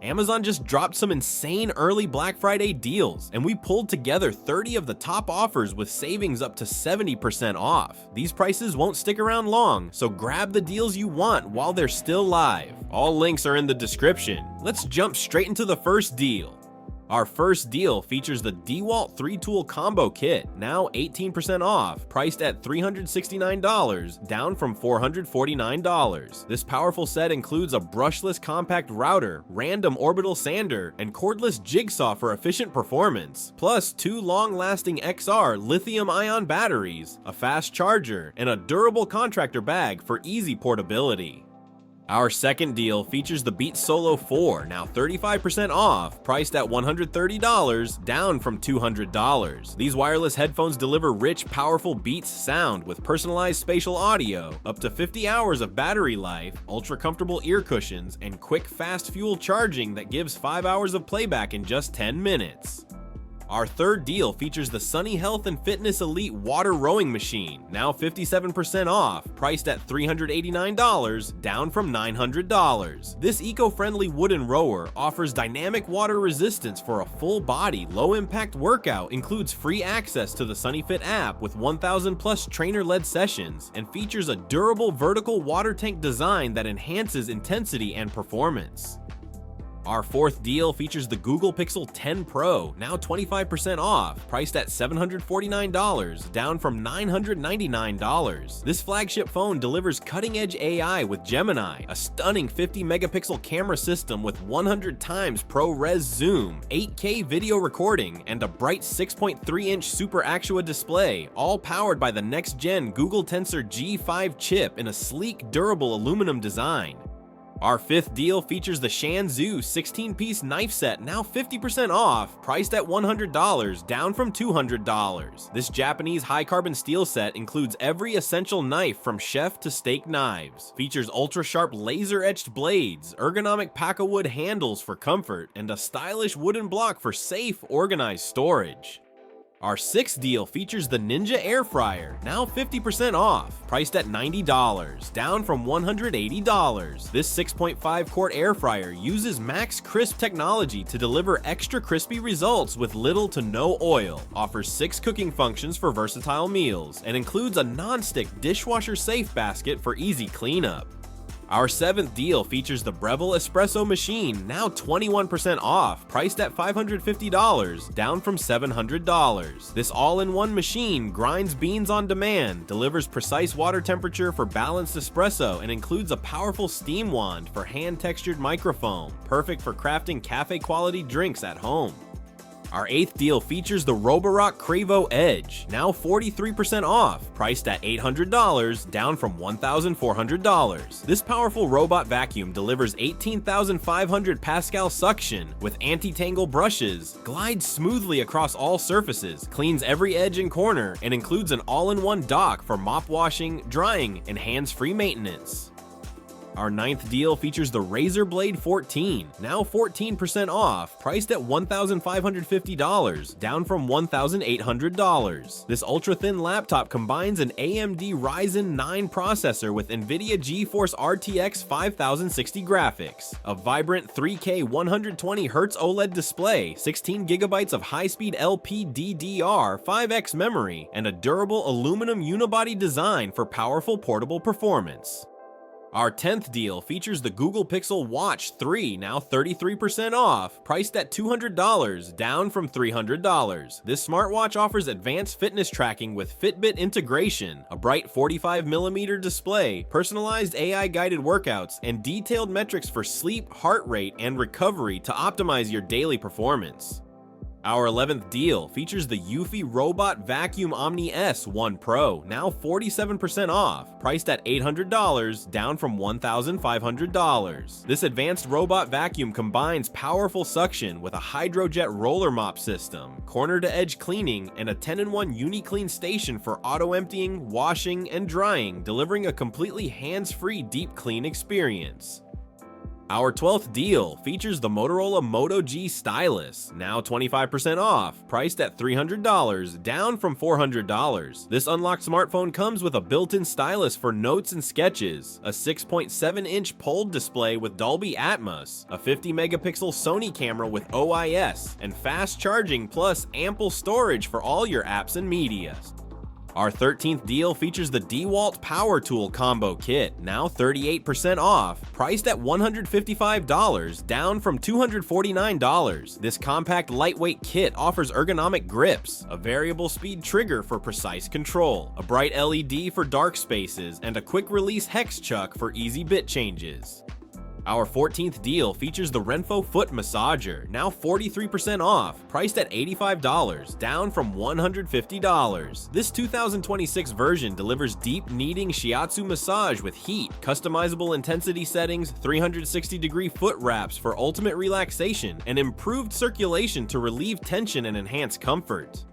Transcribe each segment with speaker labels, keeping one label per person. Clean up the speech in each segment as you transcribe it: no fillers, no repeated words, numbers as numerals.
Speaker 1: Amazon just dropped some insane early Black Friday deals, and we pulled together 30 of the top offers with savings up to 70% off. These prices won't stick around long, so grab the deals you want while they're still live. All links are in the description. Let's jump straight into the first deal. Our first deal features the DeWalt 3-tool combo kit, now 18% off, priced at $369, down from $449. This powerful set includes a brushless compact router, random orbital sander, and cordless jigsaw for efficient performance, plus 2 long-lasting XR lithium-ion batteries, a fast charger, and a durable contractor bag for easy portability. Our second deal features the Beats Solo 4, now 35% off, priced at $130, down from $200. These wireless headphones deliver rich, powerful Beats sound with personalized spatial audio, up to 50 hours of battery life, ultra-comfortable ear cushions, and quick, fast fuel charging that gives 5 hours of playback in just 10 minutes. Our third deal features the Sunny Health and Fitness Elite water rowing machine, now 57% off, priced at $389, down from $900. This eco-friendly wooden rower offers dynamic water resistance for a full-body, low-impact workout, includes free access to the SunnyFit app with 1,000+ trainer-led sessions, and features a durable vertical water tank design that enhances intensity and performance. Our fourth deal features the Google Pixel 10 Pro, now 25% off, priced at $749, down from $999. This flagship phone delivers cutting-edge AI with Gemini, a stunning 50-megapixel camera system with 100 times ProRes zoom, 8K video recording, and a bright 6.3-inch Super Actua display, all powered by the next-gen Google Tensor G5 chip in a sleek, durable aluminum design. Our fifth deal features the Shanzhou 16-piece knife set, now 50% off, priced at $100, down from $200. This Japanese high-carbon steel set includes every essential knife from chef to steak knives, features ultra-sharp laser-etched blades, ergonomic Paka-wood handles for comfort, and a stylish wooden block for safe, organized storage. Our sixth deal features the Ninja Air Fryer, now 50% off, priced at $90, down from $180. This 6.5-quart air fryer uses Max Crisp technology to deliver extra crispy results with little to no oil, offers 6 cooking functions for versatile meals, and includes a non-stick dishwasher-safe basket for easy cleanup. Our seventh deal features the Breville Espresso machine, now 21% off, priced at $550, down from $700. This all-in-one machine grinds beans on demand, delivers precise water temperature for balanced espresso, and includes a powerful steam wand for hand-textured microfoam, perfect for crafting cafe-quality drinks at home. Our eighth deal features the Roborock Cravo Edge, now 43% off, priced at $800, down from $1,400. This powerful robot vacuum delivers 18,500 Pascal suction with anti-tangle brushes, glides smoothly across all surfaces, cleans every edge and corner, and includes an all-in-one dock for mop washing, drying, and hands-free maintenance. Our ninth deal features the Razer Blade 14, now 14% off, priced at $1,550, down from $1,800. This ultra-thin laptop combines an AMD Ryzen 9 processor with NVIDIA GeForce RTX 5060 graphics, a vibrant 3K 120Hz OLED display, 16GB of high-speed LPDDR 5X memory, and a durable aluminum unibody design for powerful portable performance. Our 10th deal features the Google Pixel Watch 3, now 33% off, priced at $200, down from $300. This smartwatch offers advanced fitness tracking with Fitbit integration, a bright 45mm display, personalized AI-guided workouts, and detailed metrics for sleep, heart rate, and recovery to optimize your daily performance. Our 11th deal features the Eufy Robot Vacuum Omni S1 Pro, now 47% off, priced at $800, down from $1,500. This advanced robot vacuum combines powerful suction with a hydrojet roller mop system, corner-to-edge cleaning, and a 10-in-1 UniClean station for auto-emptying, washing, and drying, delivering a completely hands-free deep clean experience. Our 12th deal features the Motorola Moto G stylus, now 25% off, priced at $300, down from $400. This unlocked smartphone comes with a built-in stylus for notes and sketches, a 6.7-inch POLD display with Dolby Atmos, a 50-megapixel Sony camera with OIS, and fast charging plus ample storage for all your apps and media. Our 13th deal features the DeWalt Power Tool Combo Kit, now 38% off, priced at $155, down from $249. This compact lightweight kit offers ergonomic grips, a variable speed trigger for precise control, a bright LED for dark spaces, and a quick-release hex chuck for easy bit changes. Our 14th deal features the Renpho Foot Massager, now 43% off, priced at $85, down from $150. This 2026 version delivers deep kneading shiatsu massage with heat, customizable intensity settings, 360-degree foot wraps for ultimate relaxation, and improved circulation to relieve tension and enhance comfort.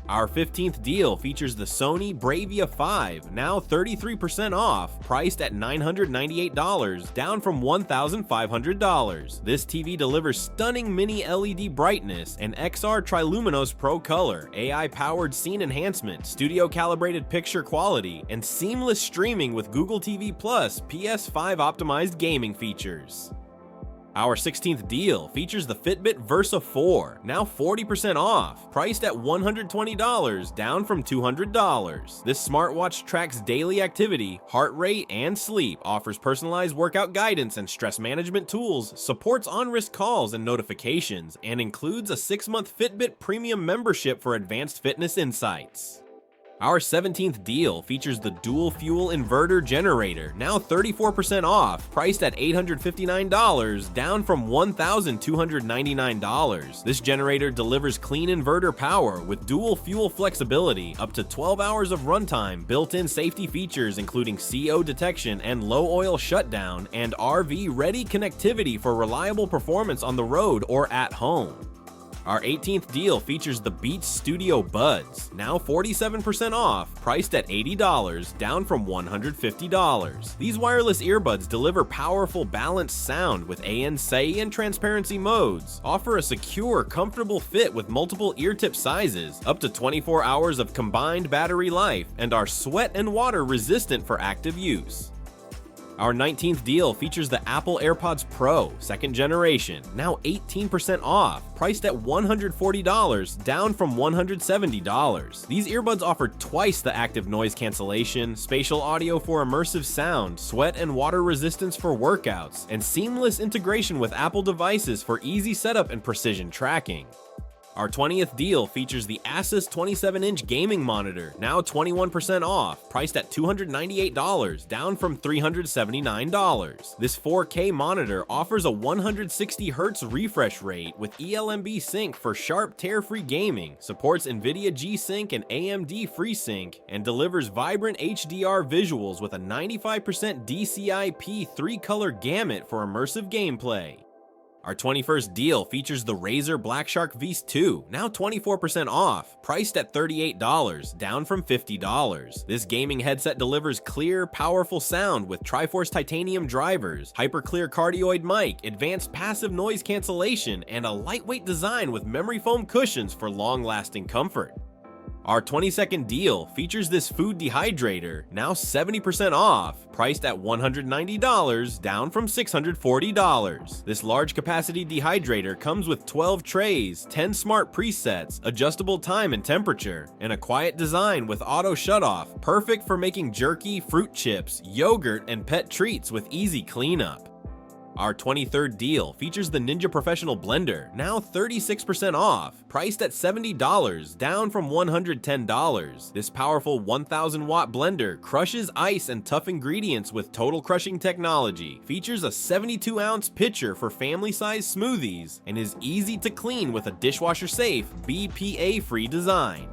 Speaker 1: Our 15th deal features the Sony Bravia 5, now 33% off, priced at $998, down from $1,500. This TV delivers stunning mini LED brightness and XR Triluminos Pro Color, AI-powered scene enhancement, studio-calibrated picture quality, and seamless streaming with Google TV Plus PS5 optimized gaming features. Our 16th deal features the Fitbit Versa 4, now 40% off, priced at $120, down from $200. This smartwatch tracks daily activity, heart rate, and sleep, offers personalized workout guidance and stress management tools, supports on-wrist calls and notifications, and includes a 6-month Fitbit Premium membership for advanced fitness insights. Our 17th deal features the dual fuel inverter generator, now 34% off, priced at $859, down from $1,299. This generator delivers clean inverter power with dual fuel flexibility, up to 12 hours of runtime, built-in safety features including CO detection and low oil shutdown, and RV-ready connectivity for reliable performance on the road or at home. Our 18th deal features the Beats Studio Buds, now 47% off, priced at $80, down from $150. These wireless earbuds deliver powerful, balanced sound with ANC and transparency modes, offer a secure, comfortable fit with multiple ear tip sizes, up to 24 hours of combined battery life, and are sweat and water resistant for active use. Our 19th deal features the Apple AirPods Pro, 2nd generation, now 18% off, priced at $140, down from $170. These earbuds offer twice the active noise cancellation, spatial audio for immersive sound, sweat and water resistance for workouts, and seamless integration with Apple devices for easy setup and precision tracking. Our 20th deal features the Asus 27-inch gaming monitor, now 21% off, priced at $298, down from $379. This 4K monitor offers a 160Hz refresh rate with eLMB sync for sharp, tear-free gaming, supports NVIDIA G-Sync and AMD FreeSync, and delivers vibrant HDR visuals with a 95% DCI-P 3-color gamut for immersive gameplay. Our 21st deal features the Razer Blackshark Beast 2, now 24% off, priced at $38, down from $50. This gaming headset delivers clear, powerful sound with Triforce titanium drivers, hyperclear cardioid mic, advanced passive noise cancellation, and a lightweight design with memory foam cushions for long-lasting comfort. Our 22nd deal features this food dehydrator, now 70% off, priced at $190, down from $640. This large capacity dehydrator comes with 12 trays, 10 smart presets, adjustable time and temperature, and a quiet design with auto shutoff, perfect for making jerky, fruit chips, yogurt, and pet treats with easy cleanup. Our 23rd deal features the Ninja Professional Blender, now 36% off, priced at $70, down from $110. This powerful 1000-watt blender crushes ice and tough ingredients with total crushing technology, features a 72-ounce pitcher for family-sized smoothies, and is easy to clean with a dishwasher-safe, BPA-free design.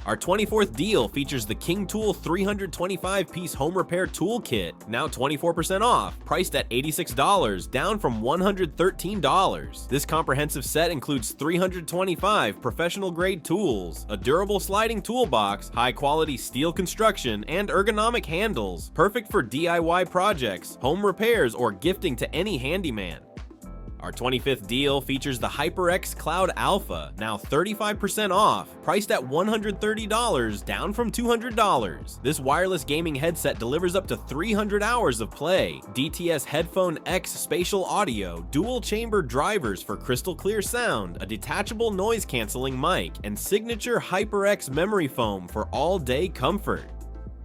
Speaker 1: Our 24th deal features the King Tool 325-piece home repair toolkit, now 24% off, priced at $86, down from $113. This comprehensive set includes 325 professional-grade tools, a durable sliding toolbox, high-quality steel construction, and ergonomic handles, perfect for DIY projects, home repairs, or gifting to any handyman. Our 25th deal features the HyperX Cloud Alpha, now 35% off, priced at $130, down from $200. This wireless gaming headset delivers up to 300 hours of play, DTS Headphone X spatial audio, dual chamber drivers for crystal clear sound, a detachable noise-canceling mic, and signature HyperX memory foam for all-day comfort.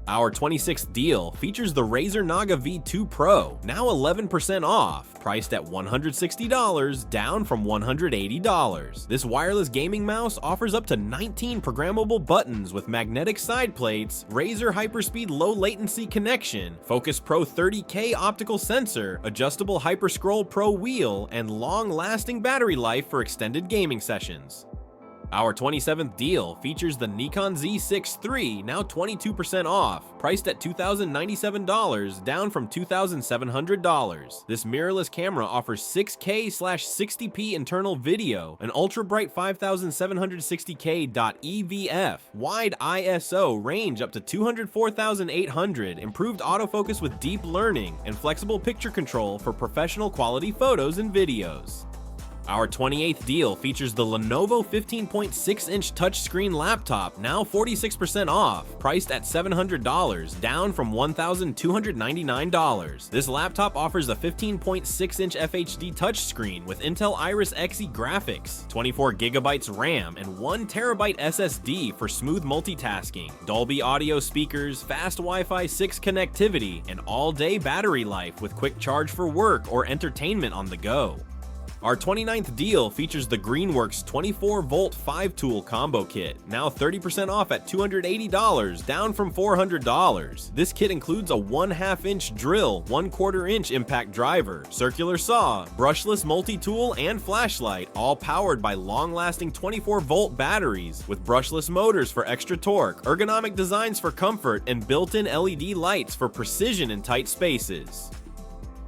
Speaker 1: Our 26th deal features the Razer Naga V2 Pro, now 11% off, priced at $160, down from $180. This wireless gaming mouse offers up to 19 programmable buttons with magnetic side plates, Razer Hyperspeed low latency connection, Focus Pro 30K optical sensor, adjustable Hyperscroll Pro wheel, and long-lasting battery life for extended gaming sessions. Our 27th deal features the Nikon Z6 III, now 22% off, priced at $2,097, down from $2,700. This mirrorless camera offers 6K/60p internal video, an ultra-bright 5760K.EVF, wide ISO range up to 204,800, improved autofocus with deep learning, and flexible picture control for professional quality photos and videos. Our 28th deal features the Lenovo 15.6-inch touchscreen laptop, now 46% off, priced at $700, down from $1,299. This laptop offers a 15.6-inch FHD touchscreen with Intel Iris Xe graphics, 24GB RAM, and 1TB SSD for smooth multitasking, Dolby audio speakers, fast Wi-Fi 6 connectivity, and all-day battery life with quick charge for work or entertainment on the go. Our 29th deal features the Greenworks 24-volt 5-tool combo kit, now 30% off at $280, down from $400. This kit includes a 1/2-inch drill, 1/4-inch impact driver, circular saw, brushless multi-tool, and flashlight, all powered by long-lasting 24-volt batteries, with brushless motors for extra torque, ergonomic designs for comfort, and built-in LED lights for precision in tight spaces.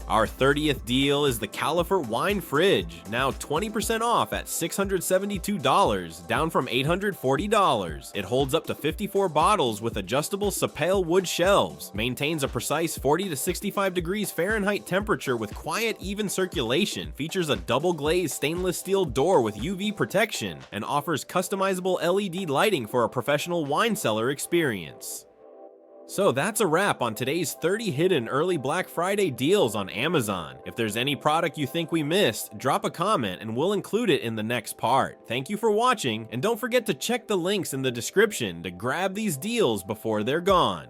Speaker 1: Our 30th deal is the Califort Wine Fridge, now 20% off at $672, down from $840. It holds up to 54 bottles with adjustable Sapele wood shelves, maintains a precise 40 to 65 degrees Fahrenheit temperature with quiet, even circulation, features a double-glazed stainless steel door with UV protection, and offers customizable LED lighting for a professional wine cellar experience. So that's a wrap on today's 30 hidden early Black Friday deals on Amazon. If there's any product you think we missed, drop a comment and we'll include it in the next part. Thank you for watching, and don't forget to check the links in the description to grab these deals before they're gone.